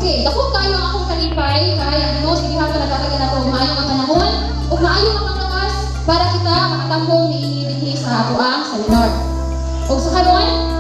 Okay, dako kayo ang akong kalipay kay ang Dios gihapon nagkatagan nato maayong ang panahon ug maayong ang paglakas para kita makatambong niini dinhi sa ato ang seminar. Ug sa karon,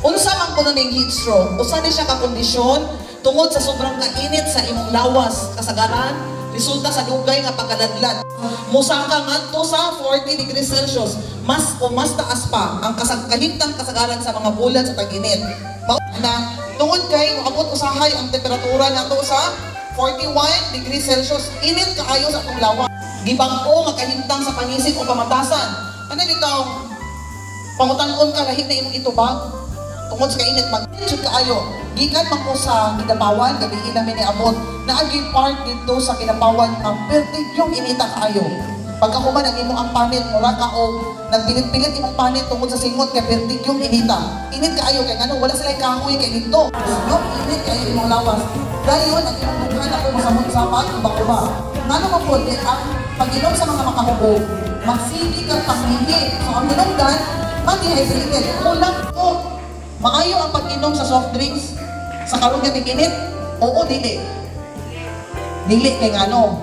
unsa man kuno ning heat stroke, usa ni siya ka kondisyon tungod sa sobrang kainit sa imong lawas kasagaran resulta sa dugay nga pagkaladlad. Musaka ngadto sa 40 degrees Celsius, mas taas pa ang kahimtang kasagaran sa mga bulan sa tag-init. Na tungod kay moabot usahay ang temperatura nato sa 41 degrees Celsius, init kaayo sa atong lawas. Gibag-o nga kahimtang sa panisig o pamatasan. Ano bitaw? Pangutan-on ka lahi na imong itubag. Tungod sa kainit mag-jud kaayo. Gikan man ko sa Kidapawan, gabi namin ni abot na agi part dito sa Kidapawan ang pertigyong inita kaayo. Pagkakuman ang imo ang panit mura ka og nagpilit-pilit imong panit tungod sa singot kay pertigyong inita. Init kaayo kay ngano wala sila kahoy kay dito. No, init kaayo imong lawas. Dayon ang imong dughan ako masamot-samot uba-uba. Ngano man po ang pag-inom sa mga makahubog, magsigi kang panglihi. So ang hinungdan, mag-dehydrated. Kulang po. Maayo ang pag-inom sa soft drinks sa karon nga init? Oo, dili. Dili kay ngano.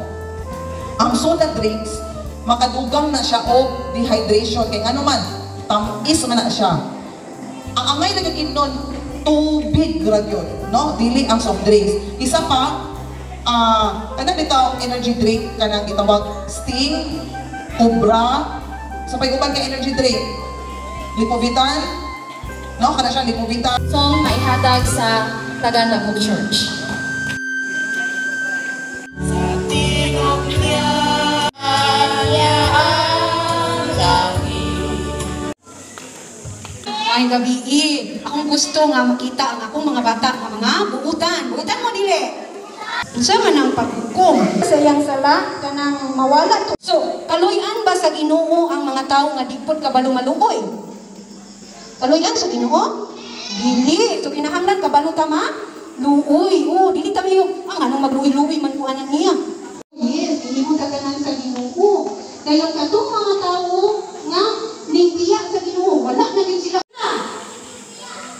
Ang soda drinks makadugang na siya og dehydration kay ngano man tamis man na siya. Ang angay lang inon tubig ra gyud, no? Dili ang soft drinks. Isa pa kanang bitaw energy drink kanang gitawag Sting, Cobra, sa pag-uban ka energy drink. Lipovitan, no? Kana siya Lipovitan. song maihatag sa Tagalog Church. Ay gabi, akong gusto nga makita ang akong mga bata nga mga buutan. Buutan mo dili. Unsa man ang paghukom? Sayang sala kanang mawala to. So, kaluy-an ba sa Ginoo ang mga tawo nga dipot kabalo maluoy? Kaluy-an sa Ginoo? Dili. So kinahanglan kabalo tama? Luoy. Oh, dili ta mayo ang anong magluoy-luoy man kuanan niya. Yes, hindi mo kaganan sa Ginoo. Kaya katong mga tawo nga ningbiya sa Ginoo, wala na din sila.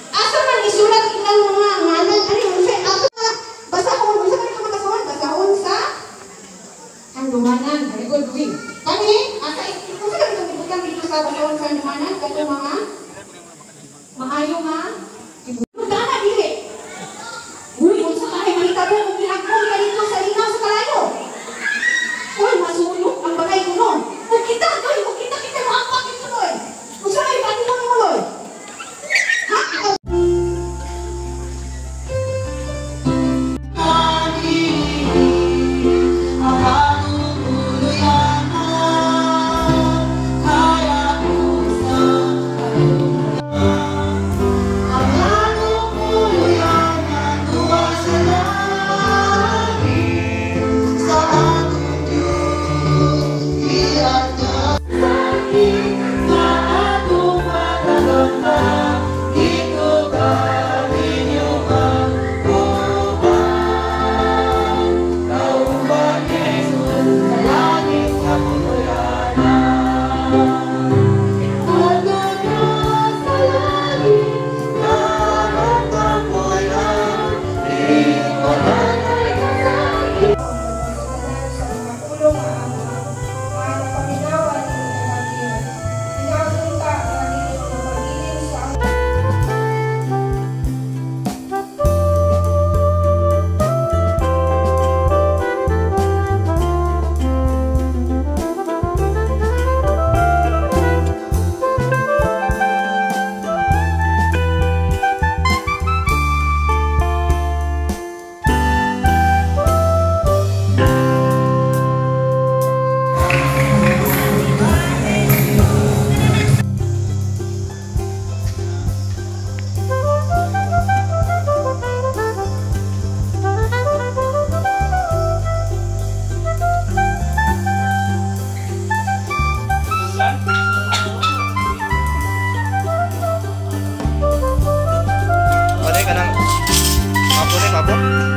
Asa man isulat ilang mga ngalan ani unsa asa basahon unsa man ka makasuhan basahon sa handumanan very good wing kani asa unsa ka gibutan dito sa basahon sa handumanan kato mga maayo nga ibutana dili uy unsa ka ay mahitabo og gihagpon ka dito sa linaw sa kalayo Tunay, Pabo?